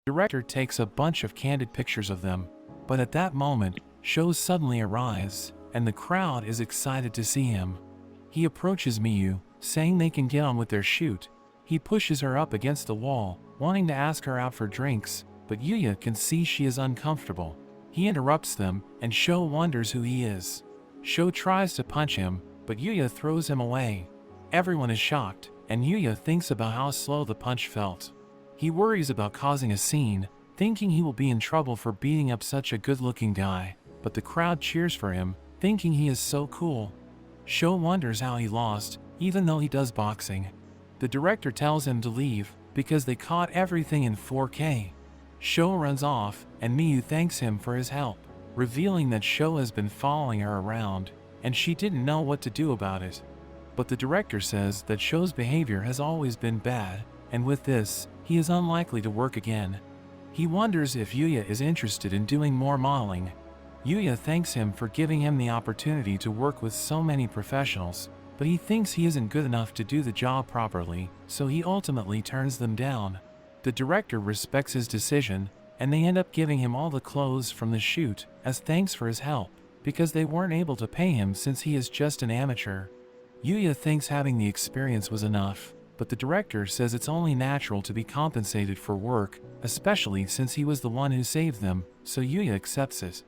The director takes a bunch of candid pictures of them, but at that moment, shows suddenly arise, and the crowd is excited to see him. He approaches Miyu, saying they can get on with their shoot. He pushes her up against the wall, wanting to ask her out for drinks, but Yuya can see she is uncomfortable. He interrupts them, and Sho wonders who he is. Sho tries to punch him, but Yuya throws him away. Everyone is shocked, and Yuya thinks about how slow the punch felt. He worries about causing a scene, thinking he will be in trouble for beating up such a good-looking guy, but the crowd cheers for him, thinking he is so cool. Sho wonders how he lost, even though he does boxing. The director tells him to leave, because they caught everything in 4K. Sho runs off, and Miyu thanks him for his help, revealing that Sho has been following her around, and she didn't know what to do about it. But the director says that Sho's behavior has always been bad, and with this, he is unlikely to work again. He wonders if Yuya is interested in doing more modeling. Yuya thanks him for giving him the opportunity to work with so many professionals, but he thinks he isn't good enough to do the job properly, so he ultimately turns them down. The director respects his decision, and they end up giving him all the clothes from the shoot as thanks for his help, because they weren't able to pay him since he is just an amateur. Yuya thinks having the experience was enough, but the director says it's only natural to be compensated for work, especially since he was the one who saved them, so Yuya accepts it.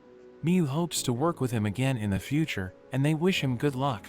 Miyu hopes to work with him again in the future, and they wish him good luck.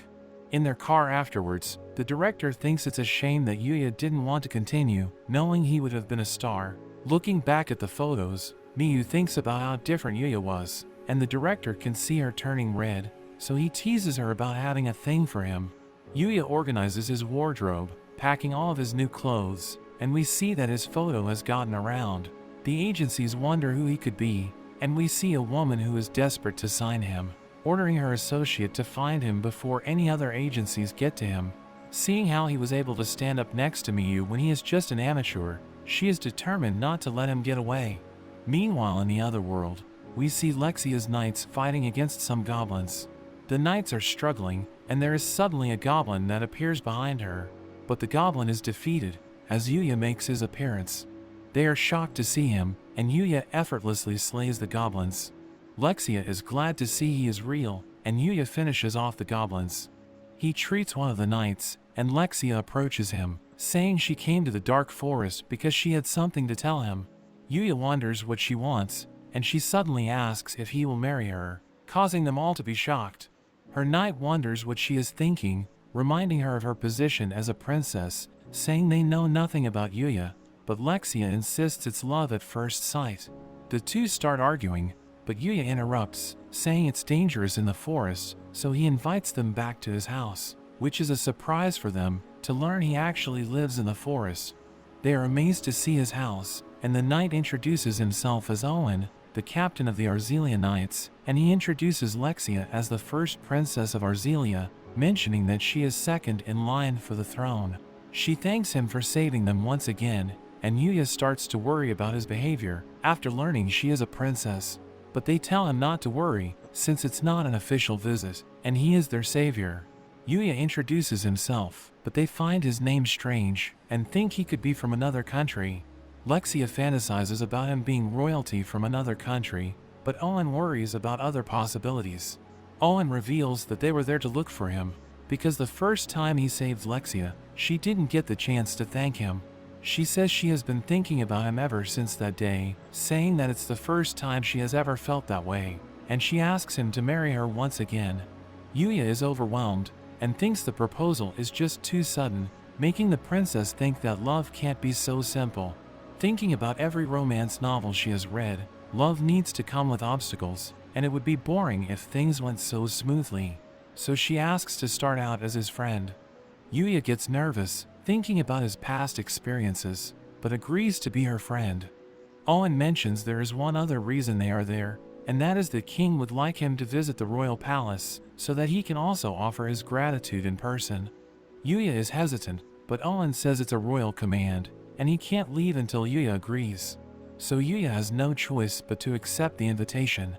In their car afterwards, the director thinks it's a shame that Yuya didn't want to continue, knowing he would have been a star. Looking back at the photos, Miyu thinks about how different Yuya was, and the director can see her turning red, so he teases her about having a thing for him. Yuya organizes his wardrobe, packing all of his new clothes, and we see that his photo has gotten around. The agencies wonder who he could be, and we see a woman who is desperate to sign him, ordering her associate to find him before any other agencies get to him. Seeing how he was able to stand up next to Miyu when he is just an amateur, she is determined not to let him get away. Meanwhile, in the other world, we see Lexia's knights fighting against some goblins. The knights are struggling, and there is suddenly a goblin that appears behind her, but the goblin is defeated as Yuya makes his appearance. They are shocked to see him, and Yuya effortlessly slays the goblins. Lexia is glad to see he is real, and Yuya finishes off the goblins. He treats one of the knights, and Lexia approaches him, saying she came to the dark forest because she had something to tell him. Yuya wonders what she wants, and she suddenly asks if he will marry her, causing them all to be shocked. Her knight wonders what she is thinking, reminding her of her position as a princess, saying they know nothing about Yuya, but Lexia insists it's love at first sight. The two start arguing, but Yuya interrupts, saying it's dangerous in the forest, so he invites them back to his house, which is a surprise for them to learn he actually lives in the forest. They are amazed to see his house, and the knight introduces himself as Owen, the captain of the Arzelia Knights, and he introduces Lexia as the first princess of Arzelia, mentioning that she is second in line for the throne. She thanks him for saving them once again, and Yuya starts to worry about his behavior after learning she is a princess. But they tell him not to worry, since it's not an official visit, and he is their savior. Yuya introduces himself, but they find his name strange, and think he could be from another country. Lexia fantasizes about him being royalty from another country, but Owen worries about other possibilities. Owen reveals that they were there to look for him, because the first time he saved Lexia, she didn't get the chance to thank him. She says she has been thinking about him ever since that day, saying that it's the first time she has ever felt that way, and she asks him to marry her once again. Yuya is overwhelmed, and thinks the proposal is just too sudden, making the princess think that love can't be so simple. Thinking about every romance novel she has read, love needs to come with obstacles, and it would be boring if things went so smoothly. So she asks to start out as his friend. Yuya gets nervous, thinking about his past experiences, but agrees to be her friend. Owen mentions there is one other reason they are there, and that is the king would like him to visit the royal palace, so that he can also offer his gratitude in person. Yuya is hesitant, but Owen says it's a royal command, and he can't leave until Yuya agrees. So Yuya has no choice but to accept the invitation.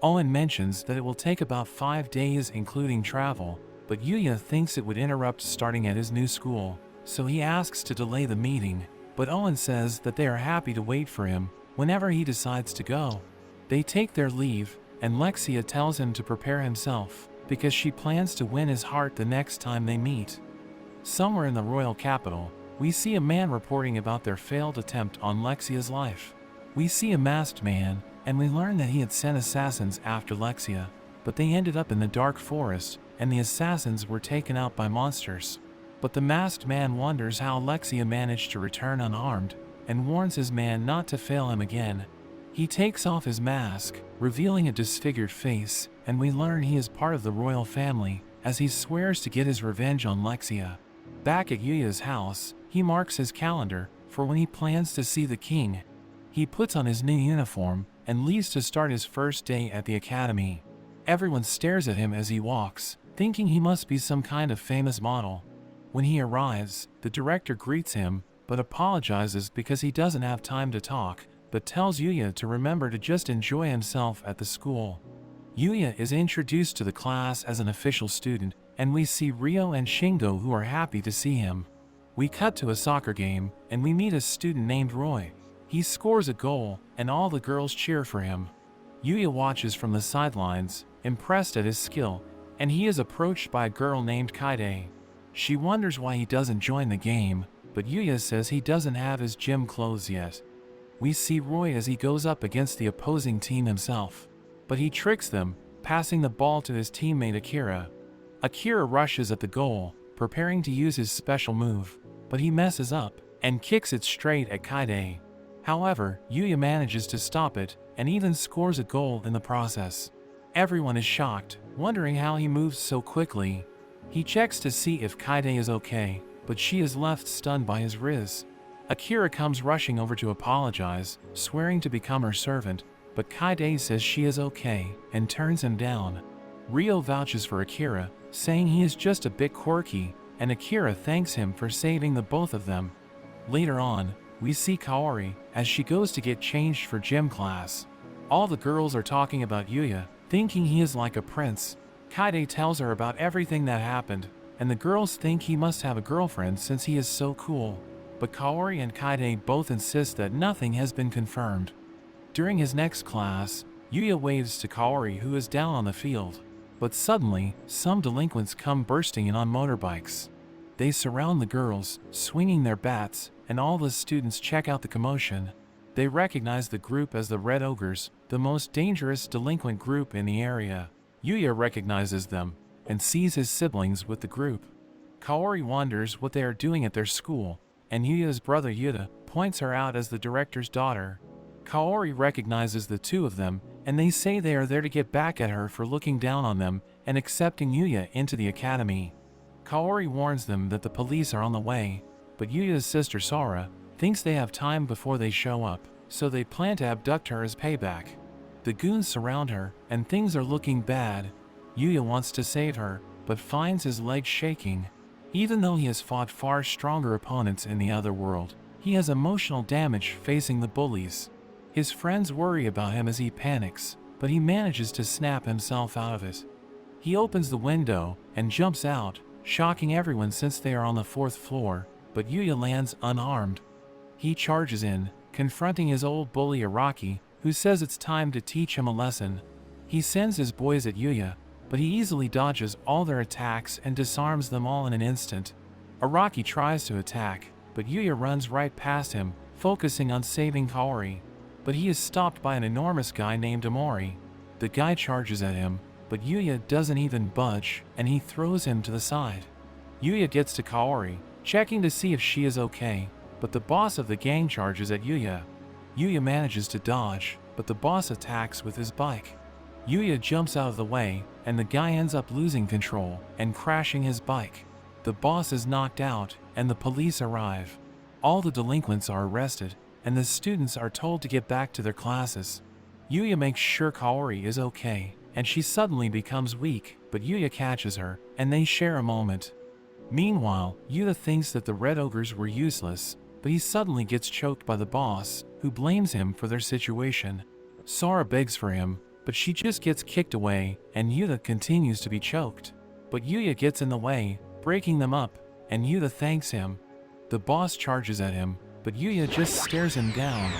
Owen mentions that it will take about 5 days including travel, but Yuya thinks it would interrupt starting at his new school, so he asks to delay the meeting, but Owen says that they are happy to wait for him, Whenever he decides to go, they take their leave, and Lexia tells him to prepare himself, because she plans to win his heart the next time they meet. Somewhere in the royal capital, we see a man reporting about their failed attempt on Lexia's life. We see a masked man, and we learn that he had sent assassins after Lexia, but they ended up in the dark forest, and the assassins were taken out by monsters. But the masked man wonders how Lexia managed to return unarmed, and warns his man not to fail him again. He takes off his mask, revealing a disfigured face, and we learn he is part of the royal family, as he swears to get his revenge on Lexia. Back at Yuya's house, he marks his calendar for when he plans to see the king. He puts on his new uniform and leaves to start his first day at the academy. Everyone stares at him as he walks, thinking he must be some kind of famous model. When he arrives, the director greets him, but apologizes because he doesn't have time to talk, but tells Yuya to remember to just enjoy himself at the school. Yuya is introduced to the class as an official student, and we see Ryo and Shingo who are happy to see him. We cut to a soccer game, and we meet a student named Roy. He scores a goal, and all the girls cheer for him. Yuya watches from the sidelines, impressed at his skill, and he is approached by a girl named Kaide. She wonders why he doesn't join the game, but Yuya says he doesn't have his gym clothes yet. We see Roy as he goes up against the opposing team himself, but he tricks them, passing the ball to his teammate Akira. Akira rushes at the goal, preparing to use his special move, but he messes up and kicks it straight at Kaide. However, Yuya manages to stop it and even scores a goal in the process. Everyone is shocked, wondering how he moves so quickly. He checks to see if Kaide is okay, but she is left stunned by his riz. Akira comes rushing over to apologize, swearing to become her servant, but Kaide says she is okay and turns him down. Ryo vouches for Akira, saying he is just a bit quirky, and Akira thanks him for saving the both of them. Later on, we see Kaori as she goes to get changed for gym class. All the girls are talking about Yuya, thinking he is like a prince. Kaide tells her about everything that happened, and the girls think he must have a girlfriend since he is so cool. But Kaori and Kaide both insist that nothing has been confirmed. During his next class, Yuya waves to Kaori who is down on the field. But suddenly, some delinquents come bursting in on motorbikes. They surround the girls, swinging their bats, and all the students check out the commotion. They recognize the group as the Red Ogres, the most dangerous delinquent group in the area. Yuya recognizes them, and sees his siblings with the group. Kaori wonders what they are doing at their school, and Yuya's brother Yuta points her out as the director's daughter. Kaori recognizes the two of them, and they say they are there to get back at her for looking down on them and accepting Yuya into the academy. Kaori warns them that the police are on the way, but Yuya's sister Sora thinks they have time before they show up, so they plan to abduct her as payback. The goons surround her, and things are looking bad. Yuya wants to save her, but finds his legs shaking. Even though he has fought far stronger opponents in the other world, he has emotional damage facing the bullies. His friends worry about him as he panics, but he manages to snap himself out of it. He opens the window and jumps out, shocking everyone since they are on the 4th floor, but Yuya lands unarmed. He charges in, confronting his old bully Araki, who says it's time to teach him a lesson. He sends his boys at Yuya, but he easily dodges all their attacks and disarms them all in an instant. Araki tries to attack, but Yuya runs right past him, focusing on saving Kaori. But he is stopped by an enormous guy named Amori. The guy charges at him, but Yuya doesn't even budge, and he throws him to the side. Yuya gets to Kaori, checking to see if she is okay, but the boss of the gang charges at Yuya. Yuya manages to dodge, but the boss attacks with his bike. Yuya jumps out of the way, and the guy ends up losing control and crashing his bike. The boss is knocked out, and the police arrive. All the delinquents are arrested, and the students are told to get back to their classes. Yuya makes sure Kaori is okay, and she suddenly becomes weak, but Yuya catches her, and they share a moment. Meanwhile, Yuya thinks that the Red Ogres were useless, but he suddenly gets choked by the boss, who blames him for their situation. Sora begs for him, but she just gets kicked away, and Yuya continues to be choked. But Yuya gets in the way, breaking them up, and Yuya thanks him. The boss charges at him, but Yuya just stares him down.